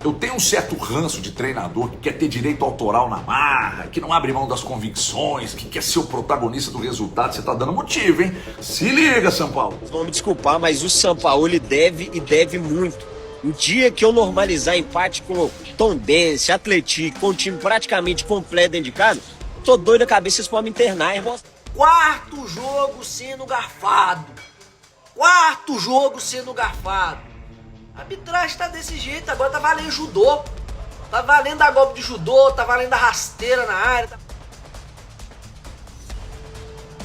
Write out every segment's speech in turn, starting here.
eu tenho um certo ranço de treinador que quer ter direito autoral na marra, que não abre mão das convicções, que quer ser o protagonista do resultado. Você tá dando motivo, hein? Se liga, São Paulo. Vocês vão me desculpar, mas o São Paulo ele deve e deve muito. O dia que eu normalizar empate com Tombense, Atlético, com o time praticamente completo dentro de casa, tô doido da cabeça, vocês podem me internar, irmão. Quarto jogo sendo garfado. Quarto jogo sendo garfado. A arbitragem tá desse jeito, agora tá valendo judô. Tá valendo a golpe de judô, tá valendo a rasteira na área.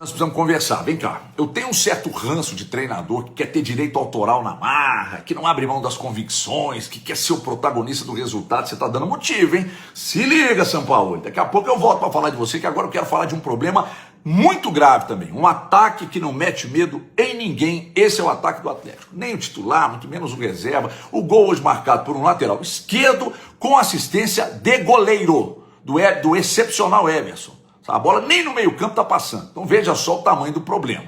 Nós precisamos conversar, vem cá. Eu tenho um certo ranço de treinador que quer ter direito autoral na marra, que não abre mão das convicções, que quer ser o protagonista do resultado. Você tá dando motivo, hein? Se liga, São Paulo. Daqui a pouco eu volto para falar de você, que agora eu quero falar de um problema muito grave também. Um ataque que não mete medo em ninguém. Esse é o ataque do Atlético. Nem o titular, muito menos o reserva. O gol hoje marcado por um lateral esquerdo com assistência de goleiro do excepcional Everson. A bola nem no meio campo tá passando. Então veja só o tamanho do problema.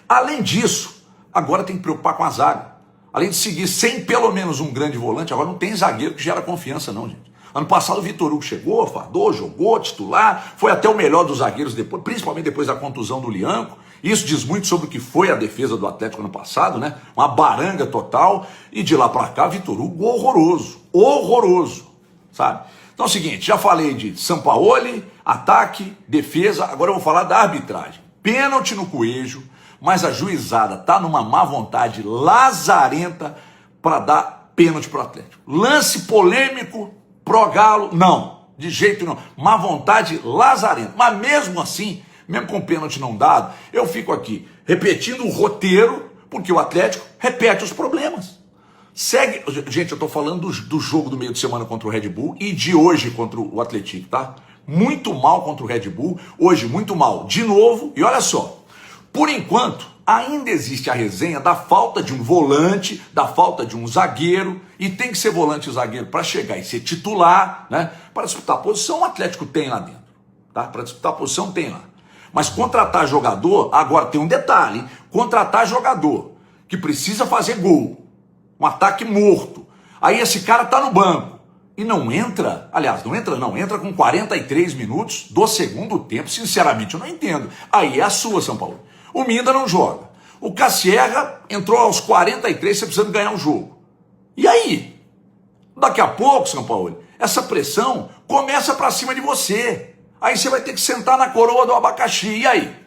Além disso, agora tem que preocupar com a zaga. Além de seguir sem pelo menos um grande volante, agora não tem zagueiro que gera confiança não, gente. Ano passado o Vitor Hugo chegou, fardou, jogou, titular, foi até o melhor dos zagueiros depois, principalmente depois da contusão do Lianco. Isso diz muito sobre o que foi a defesa do Atlético ano passado, né? Uma baranga total. E de lá para cá, Vitor Hugo horroroso, horroroso, sabe? Então é o seguinte, já falei de Sampaoli, ataque, defesa, agora eu vou falar da arbitragem. Pênalti no Coelho, mas a juizada tá numa má vontade lazarenta para dar pênalti pro Atlético. Lance polêmico pro Galo, não, de jeito não. Má vontade lazarenta. Mas mesmo assim, mesmo com pênalti não dado, eu fico aqui repetindo o roteiro, porque o Atlético repete os problemas. Segue, gente, eu tô falando do jogo do meio de semana contra o Red Bull e de hoje contra o Atlético, tá? Muito mal contra o Red Bull, hoje muito mal de novo. E olha só, por enquanto ainda existe a resenha da falta de um volante, da falta de um zagueiro, e tem que ser volante e zagueiro para chegar e ser titular, né? Para disputar a posição, o Atlético tem lá dentro, tá? Para disputar a posição tem lá. Mas contratar jogador, agora tem um detalhe, hein? Contratar jogador que precisa fazer gol, um ataque morto. Aí esse cara tá no banco e não entra, aliás, entra com 43 minutos do segundo tempo. Sinceramente, eu não entendo. Aí é a sua, São Paulo. O Minda não joga. O Cassierra entrou aos 43, você precisando ganhar o jogo. E aí? Daqui a pouco, São Paulo, essa pressão começa pra cima de você. Aí você vai ter que sentar na coroa do abacaxi. E aí?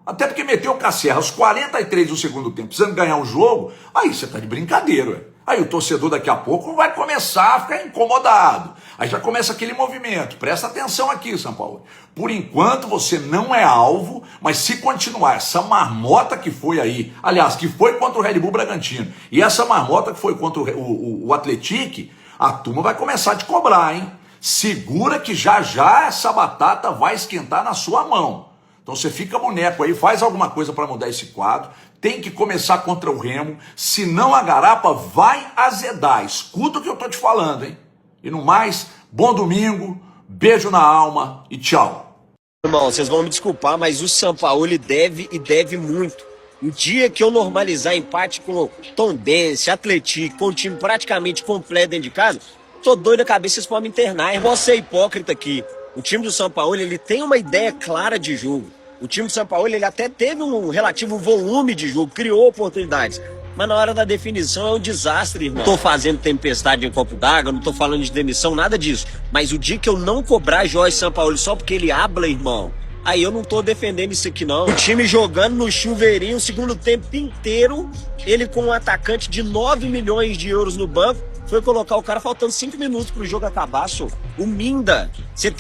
Até porque meteu o Cassierra aos 43 do segundo tempo, precisando ganhar o jogo, aí você tá de brincadeira, ué. Aí o torcedor daqui a pouco vai começar a ficar incomodado. Aí já começa aquele movimento. Presta atenção aqui, São Paulo. Por enquanto você não é alvo, mas se continuar essa marmota que foi aí, aliás, que foi contra o Red Bull Bragantino, e essa marmota que foi contra o Atlético, a turma vai começar a te cobrar, hein? Segura que já já essa batata vai esquentar na sua mão. Então você fica boneco aí, faz alguma coisa para mudar esse quadro. Tem que começar contra o Remo, senão a garapa vai azedar. Escuta o que eu tô te falando, hein? E no mais, bom domingo, beijo na alma e tchau. Irmão, vocês vão me desculpar, mas o São Paulo ele deve e deve muito. O dia que eu normalizar empate com Tombense, Atlético, com o time praticamente completo dentro de casa, tô doido da cabeça, vocês podem me internar. Eu vou ser hipócrita aqui. O time do São Paulo ele tem uma ideia clara de jogo. O time do São Paulo ele até teve um relativo volume de jogo, criou oportunidades. Mas na hora da definição é um desastre, irmão. Não tô fazendo tempestade em copo d'água, não tô falando de demissão, nada disso. Mas o dia que eu não cobrar Jorge Sampaoli só porque ele habla, irmão, aí eu não tô defendendo isso aqui, não. O time jogando no chuveirinho o segundo tempo inteiro, ele com um atacante de 9 milhões de euros no banco, foi colocar o cara faltando 5 minutos pro jogo acabar, só. O Minda, você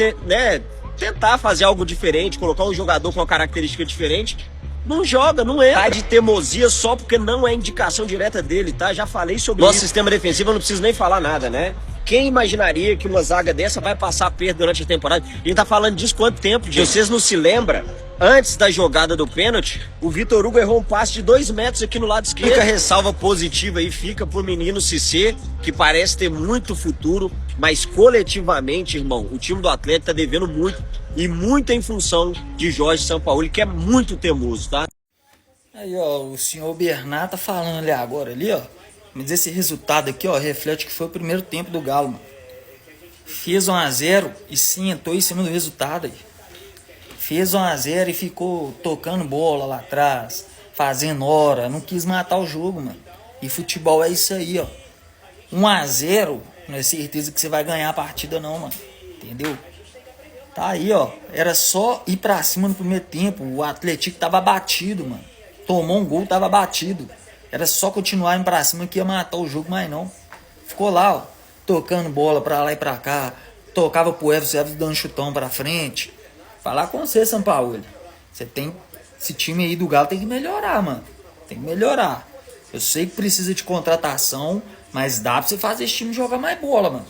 tentar fazer algo diferente, colocar um jogador com uma característica diferente, não joga, não é. Tá de teimosia só porque não é indicação direta dele, tá? Já falei sobre nosso sistema defensivo, eu não preciso nem falar nada, né? Quem imaginaria que uma zaga dessa vai passar perto durante a temporada? A gente tá falando disso quanto tempo, gente? Vocês não se lembram? Antes da jogada do pênalti, o Vitor Hugo errou um passe de 2 metros aqui no lado esquerdo. Fica a ressalva positiva aí, fica pro menino Cissé, que parece ter muito futuro, mas coletivamente, irmão, o time do Atlético tá devendo muito, e muito em função de Jorge Sampaoli, que é muito teimoso, tá? Aí, ó, o senhor Bernard tá falando ali agora, ali, ó. Mas esse resultado aqui, ó, reflete que foi o primeiro tempo do Galo, mano. Fez 1-0 e sentou em cima do resultado aí. Fez 1-0 e ficou tocando bola lá atrás, fazendo hora, não quis matar o jogo, mano. E futebol é isso aí, ó. 1-0, não é certeza que você vai ganhar a partida não, mano. Entendeu? Tá aí, ó. Era só ir pra cima no primeiro tempo. O Atlético tava batido, mano. Tomou um gol, tava batido. Era só continuar indo pra cima que ia matar o jogo, mas não. Ficou lá, ó, tocando bola pra lá e pra cá. Tocava pro Everton dando chutão pra frente. Falar com você, Sampaoli. Você tem... Esse time aí do Galo tem que melhorar, mano. Tem que melhorar. Eu sei que precisa de contratação, mas dá pra você fazer esse time jogar mais bola, mano.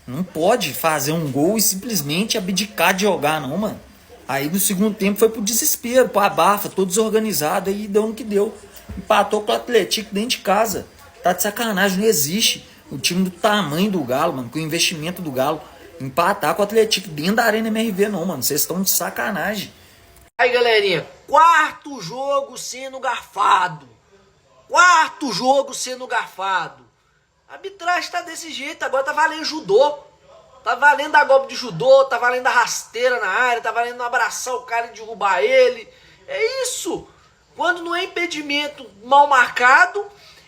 Não pode fazer um gol e simplesmente abdicar de jogar, não, mano. Aí no segundo tempo foi pro desespero, pro abafa, todo desorganizado. Aí deu no que deu. Empatou com o Atlético dentro de casa. Tá de sacanagem, não existe o time do tamanho do Galo, mano, com o investimento do Galo, empatar com o Atlético dentro da Arena MRV, não, mano. Vocês estão de sacanagem. Aí, galerinha, quarto jogo sendo garfado. Quarto jogo sendo garfado. A arbitragem tá desse jeito, agora tá valendo judô. Tá valendo dar golpe de judô, tá valendo a rasteira na área, tá valendo abraçar o cara e derrubar ele. É isso. Quando não é impedimento mal marcado,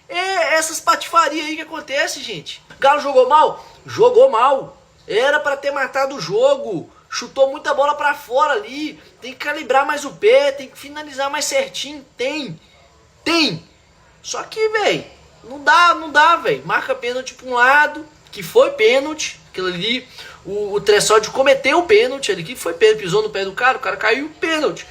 é essas patifarias aí que acontece, gente. Galo jogou mal? Jogou mal. Era pra ter matado o jogo. Chutou muita bola pra fora ali. Tem que calibrar mais o pé, tem que finalizar mais certinho. Tem. Só que, velho, não dá, velho. Marca pênalti pra um lado, que foi pênalti. Aquilo ali, o Tressódio cometeu o pênalti ali, que foi pênalti, pisou no pé do cara, o cara caiu, pênalti.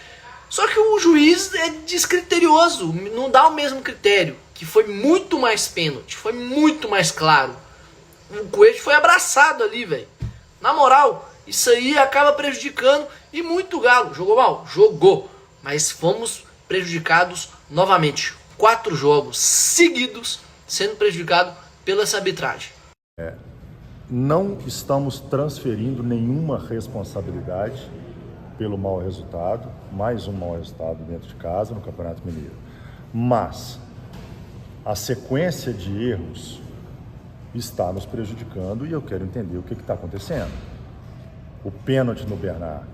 Só que o juiz é descriterioso, não dá o mesmo critério, que foi muito mais pênalti, foi muito mais claro. O Coelho foi abraçado ali, velho. Na moral, isso aí acaba prejudicando e muito o Galo. Jogou mal? Jogou. Mas fomos prejudicados novamente. 4 jogos seguidos sendo prejudicado pela essa arbitragem. Não estamos transferindo nenhuma responsabilidade pelo mau resultado, mais um mau resultado dentro de casa no Campeonato Mineiro. Mas a sequência de erros está nos prejudicando e eu quero entender o que está acontecendo. O pênalti no Bernard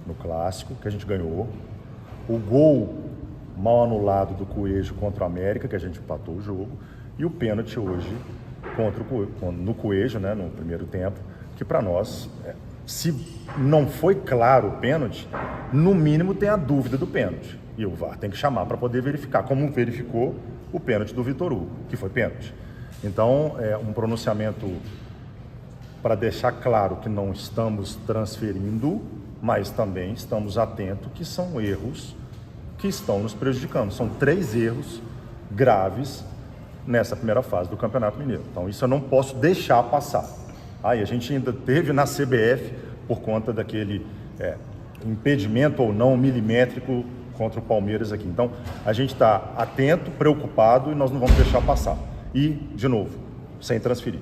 no Clássico, que a gente ganhou, o gol mal anulado do Coelho contra o América, que a gente empatou o jogo, e o pênalti hoje no Coelho, né, no primeiro tempo, que para nós, se não foi claro o pênalti, no mínimo tem a dúvida do pênalti. E o VAR tem que chamar para poder verificar, como verificou o pênalti do Vitor Hugo, que foi pênalti. Então, é um pronunciamento para deixar claro que não estamos transferindo, mas também estamos atentos que são erros que estão nos prejudicando. São 3 erros graves nessa primeira fase do Campeonato Mineiro. Então isso eu não posso deixar passar. Aí a gente ainda teve na CBF, por conta daquele impedimento ou não milimétrico contra o Palmeiras aqui. Então a gente está atento, preocupado e nós não vamos deixar passar. E, de novo, sem transferir.